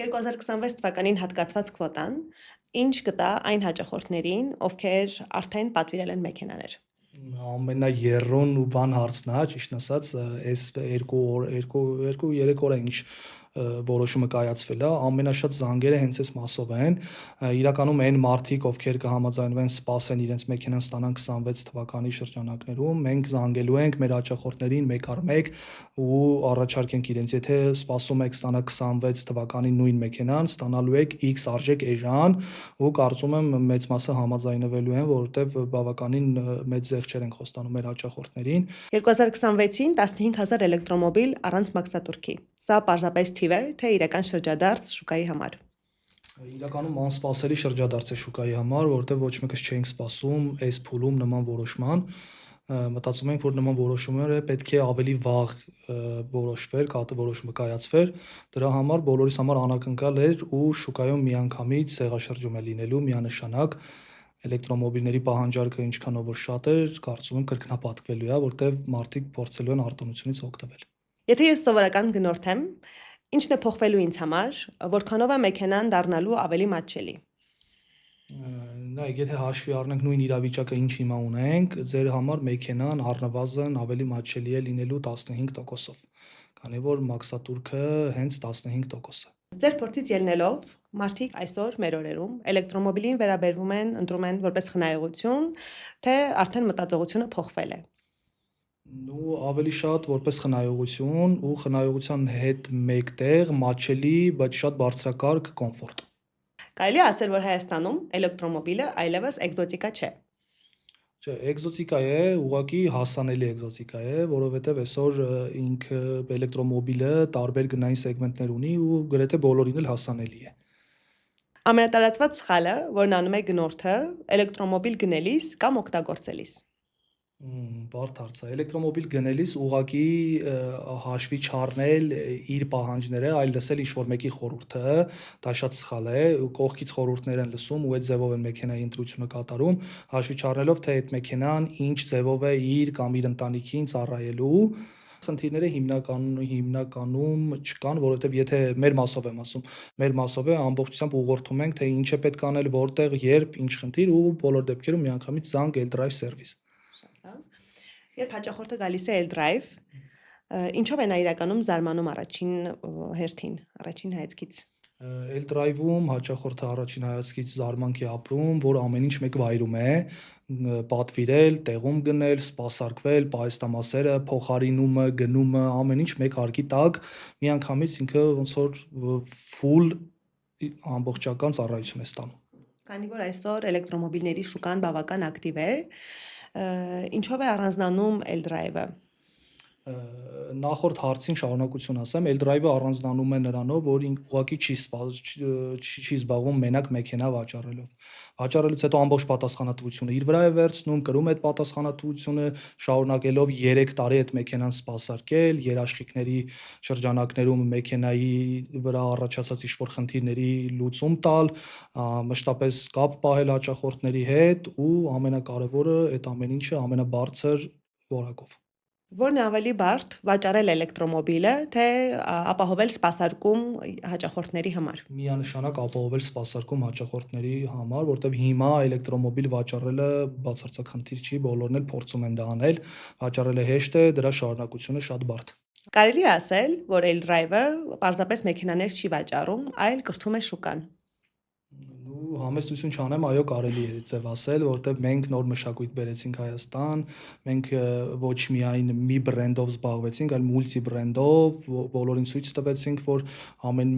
2026 թվականին հատկացված քվոտան ինչ կտա այն հաճախորդներին, ովքեր արդեն պատվիրել են մեքենաներ։ Ամենաերրոն ու բան հարցն է, ճիշտ ասած, այս 2-3 օր է ինչ որոշումը կայացվել է, ամենաշատ զանգերը հենց այս մասով են, իրականում այն մարդիկ, ովքեր կհամաձայնվեն սպասեն իրենց մեքենան ստանան 26 թվականի շրջանակներում, մենք զանգելու ենք մեր հաճախորդներին մեկ առ մեկ ու առաջարկենք իրենց, եթե սպասում եք ստանալ 26 թվականի նույն մեքենան, ստանալու եք X արժեք էժան ու կարծում եմ մեծ մասը համաձայնվելու են, որովհետև բավականին մեծ զեղչեր ենք խոստանում մեր հաճախորդներին։ 2026-ին 15000 էլեկտրոմոբիլ առանց մաքսատուրքի։ Սա պարզապես թիվ է, թե իրական շրջադարձ շուկայի համար։ Իրականում անսպասելի շրջադարձ է շուկայի համար, որովհետև ոչ մեկս չէինք սպասում այս փուլում նման որոշման։ Մտածում ենք, որ նման որոշումները պետք է ավելի վաղ որոշվեր, որոշումը կայացվեր, դրա համար բոլորիս համար անակնկալ էր ու շուկայում միանգամից ցեղաշրջում է լինելու միանշանակ էլեկտրոմոբիլների պահանջարկը ինչքանով որ շատ էր, կարծում եմ կրկնապատկվելու է, որտեղ մարդիկ փորձելու են արտոնությունից օգտվել։ Եթե ես սովորական գնորդ եմ, ինչն է փոխվելու ինձ համար, որքանով է մեքենան դառնալու ավելի մատչելի։ Նայեք, եթե հաշվի առնենք նույն իրավիճակը, ինչ հիմա ունենք, ձեր համար մեքենան առնվազն ավելի մատչելի է լինելու 15%-ով, քանի որ մաքսատուրքը հենց 15% է։ Ձեր փորձից ելնելով, մարդիկ այսօր մեր օրերում էլեկտրոմոբիլին ընտրում են որպես խնայողություն, թե արդեն մտածողությունը փոխվել է։ Ու ավելի շատ որպես խնայողություն ու խնայողության հետ մեկտեղ մատչելի, բայց շատ բարձրակարգ կոմֆորտ։ Կարելի է ասել, որ Հայաստանում էլեկտրոմոբիլը այլևս էկզոտիկա չէ։ Չէ, էկզոտիկա է, ուղղակի հասանելի էկզոտիկա է, որովհետև այսօր ինքը էլեկտրոմոբիլը տարբեր գնային սեգմենտներ ունի ու գրեթե բոլորին էլ հասանելի է։ Ամենատարածված սխալը, որն անում է գնորդը էլեկտրոմոբիլ գնելիս կամ օգտագործելիս։ Բարդ հարց է։ Էլեկտրոմոբիլ գնելիս ուղղակի հաշվի չառնել իր պահանջները, այլ լսել ինչ-որ մեկի խորհուրդը, դա շատ սխալ է, կողքից խորհուրդներ են լսում ու այդ ձևով են մեքենայի ընտրությունը կատարում, հաշվի չառնելով, թե այդ մեքենան ինչ ձևով է իր կամ իր ընտանիքին ծառայելու։ Խնդիրները հիմնականում չկան, որովհետև եթե մեր մասով եմ ասում, մեր մասով է ամբողջությամբ ուղղորդում ենք, թե ինչ է պետք անել, որտեղ, երբ, ինչ խնդիր ու բոլոր դեպքերում միանգամից զանգ L-Drive service։ Երբ հաճախորդը գալիս է L-Drive, ինչով է նա իրականում զարմանում առաջին հերթին, առաջին հայացքից։ L-Drive-ում հաճախորդը առաջին հայացքից զարմանք է ապրում, որ ամեն ինչ մեկ վայրում է, պատվիրել, տեղում գնել, սպասարկվել, պահեստամասերը, փոխարինումը, գնումը, ամեն ինչ մեկ հարկի տակ, միանգամից ինքը ոնց որ full ամբողջական ծառայություն է ստանում։ Քանի որ այսօր էլեկտրոմոբիլների շուկան բավական ակտիվ է, ինչով է առանձնանում L-Drive-ը։ Նախորդ հարցին շարունակություն ասեմ, L-Drive-ը առանձնանում է նրանով, որ ուղղակի չի զբաղվում մենակ մեքենա վաճառելով։ Վաճառելուց հետո ամբողջ պատասխանատվությունը իր վրա է վերցնում, կրում այդ պատասխանատվությունը, շարունակելով 3 տարի այդ մեքենան սպասարկել, երաշխիքների շրջանակներում մեքենայի վրա առաջացած ինչ-որ խնդիրների լուծում տալ, մշտապես կապ պահել հաճախորդների հետ ու ամենակարևորը այդ ամեն ինչը ամենաբարձր որակով։ Որն է ավելի բարդ, վաճառել էլեկտրոմոբիլը, թե ապահովել սպասարկում հաճախորդների համար։ Միանշանակ ապահովել սպասարկում հաճախորդների համար, որտեղ հիմա էլեկտրոմոբիլ վաճառելը բացարձակ խնդիր չի, բոլորն էլ փորձում են դա անել, վաճառելը հեշտ է, դրա շարունակությունը շատ բարդ։ Կարելի է ասել, որ L-Drive-ը պարզապես մեքենաներ չի վաճառում, այլ կրթում է շուկան։ Համեստություն չանեմ, այո, կարելի է ձև ասել, որովհետև մենք նոր մշակույթ բերեցինք Հայաստան, մենք ոչ միայն մի բրենդով զբաղվեցինք, այլ մուլտի բրենդով, բոլորին ցույց տվեցինք, որ ամեն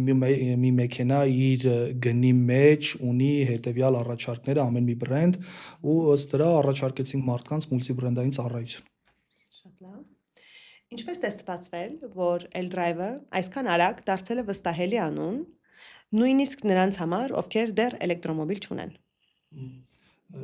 մի մեքենա իր գնի մեջ ունի հետևյալ առաջարկները, ամեն մի բրենդ ու ըստ դրա առաջարկեցինք մարդկանց մուլտի բրենդային ծառայություն։ Շատ լավ։ Ինչպես է ստացվել, որ L-Drive-ը այսքան արագ դարձել է վստահելի անուն, նույնիսկ նրանց համար, ովքեր դեռ էլեկտրոմոբիլ չունեն։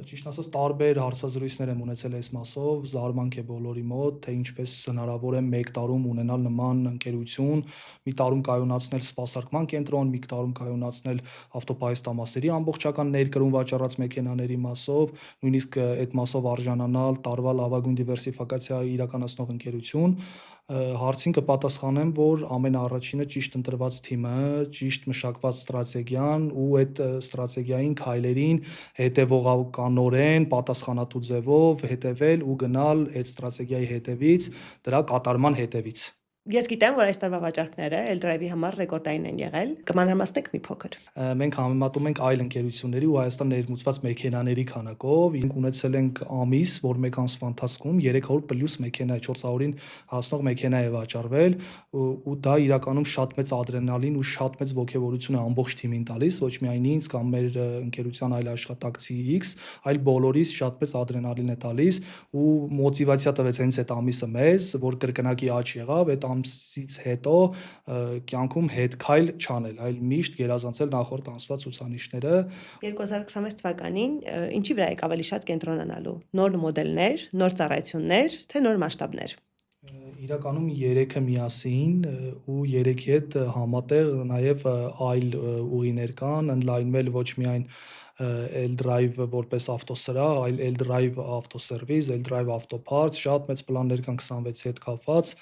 Ճիշտ ասած, տարբեր հարցազրույցներ եմ ունեցել այս մասով, զարմանք է բոլորի մոտ, թե ինչպես հնարավոր է 1 տարում ունենալ նման ընկերություն, մի տարում կայունացնել սպասարկման կենտրոն, մի տարում կայունացնել ավտոպահեստամասերի ամբողջական ներկրում վաճառած մեքենաների մասով, նույնիսկ այդ մասով արժանանալ տարվա լավագույն դիվերսիֆիկացիա իրականացնող ընկերություն։ Հարցին կպատասխանեմ, որ ամենաառաջինը ճիշտ ընտրված թիմը, ճիշտ մշակված ստրատեգիան ու այդ ստրատեգիային քայլերին հետևողականորեն, պատասխանատու ձևով հետևել ու գնալ այդ ստրատեգիայի հետևից, դրա կատարման հետևից։ Ես գիտեմ, որ այս տարվա վաճառքները Eldrive-ի համար ռեկորդային են եղել։ Կմանրամասնեք մի փոքր։ Մենք համեմատում ենք այլ ընկերությունների ու Հայաստան ներմուծված մեքենաների քանակով։ Մենք ունեցել ենք ամիս, որ մեկ ամսվա ընթացքում 300 պլյուս մեքենա, 400-ին հասնող մեքենա է վաճառվել ու դա իրականում շատ մեծ ադրենալին ու շատ մեծ ոգևորություն է ամբողջ թիմին տալիս, ոչ միայն ինձ կամ մեր ընկերության այլ աշխատակցի X, այլ բոլորիս շատ մեծ ադրենալին է տալիս ու մոտիվացիա տվեց հենց այդ ամիսը մեզ, որ կրկնակի աճ եղավ, այդ ամսից հետո կյանքում հետ քայլ չանել, այլ միշտ գերազանցել նախորդ ամսվա ցուցանիշները։ 2026 թվականին ինչի վրա եք ավելի շատ կենտրոնանալու։ Նոր մոդելներ, նոր ծառայություններ, թե նոր մասշտաբներ։ Իրականում 3-ը միասին ու 3-ի հետ համատեղ նաև այլ ուղիներ կան, ընդլայնվել ոչ միայն Eldrive որպես ավտոսրահ, այլ Eldrive ավտոսերվիս, Eldrive ավտոփարտ, շատ մեծ պլաններ կան 26-ի հետ կապված,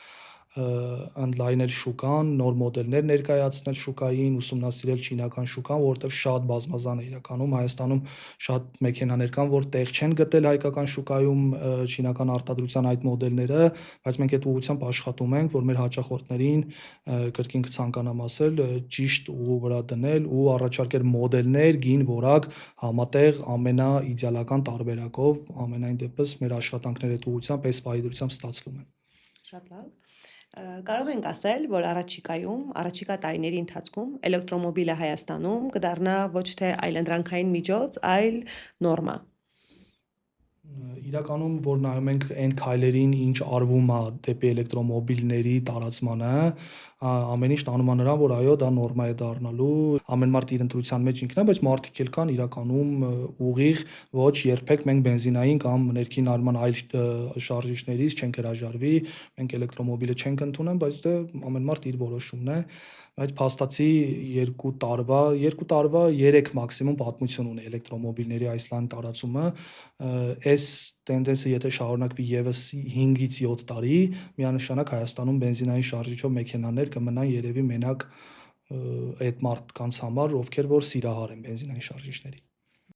ընդլայնել շուկան, նոր մոդելներ ներկայացնել շուկային, ուսումնասիրել չինական շուկան, որովհետև շատ բազմազան է իրականում Հայաստանում շատ մեքենաներ կան, որ տեղ չեն գտել հայկական շուկայում չինական արտադրության այդ մոդելները, բայց մենք այդ ուղղությամբ աշխատում ենք, որ մեր հաճախորդներին կրկին կցանկանամ ասել, ճիշտ ուղու վրա դնել ու առաջարկել մոդելներ, գին որակ համատեղ ամենաիդեալական տարբերակով, ամենայն դեպս մեր աշխատանքները այդ ուղղությամբ այս պահի ստացվում են։ Շատ լավ։ Կարող ենք ասել, որ առաջիկա տարիների ընթացքում էլեկտրոմոբիլը Հայաստանում կդառնա ոչ թե այլընտրանքային միջոց, այլ նորմա։ Իրականում, որ նայում ենք այն քայլերին, ինչ արվում է դեպի էլեկտրոմոբիլների տարածմանը, ամեն ինչ տանում է նրան, որ այո, դա նորմա է դառնալու, ամեն մարդ իր ընտրության մեջ ինքն է, բայց մարդիկ էլ կան իրականում ուղիղ, ոչ երբեք մենք բենզինային կամ ներքին արման այլ շարժիչներից չենք հրաժարվի, մենք էլեկտրոմոբիլը չենք ընդունել, բայց դա ամեն մարդ իր որոշումն է, բայց փաստացի 2 տարվա 3 մաքսիմում պատմություն ունի էլեկտրոմոբիլների այս լայն տարածումը, այս տենդենսը եթե շարունակվի եւս 5-ից 7 տարի, միանշանակ Հայաստանում բենզինային շարժիչով մեքենաներ կմնան երևի մենակ այդ մարդկանց համար, ովքեր որ սիրահար են բենզինային շարժիչների։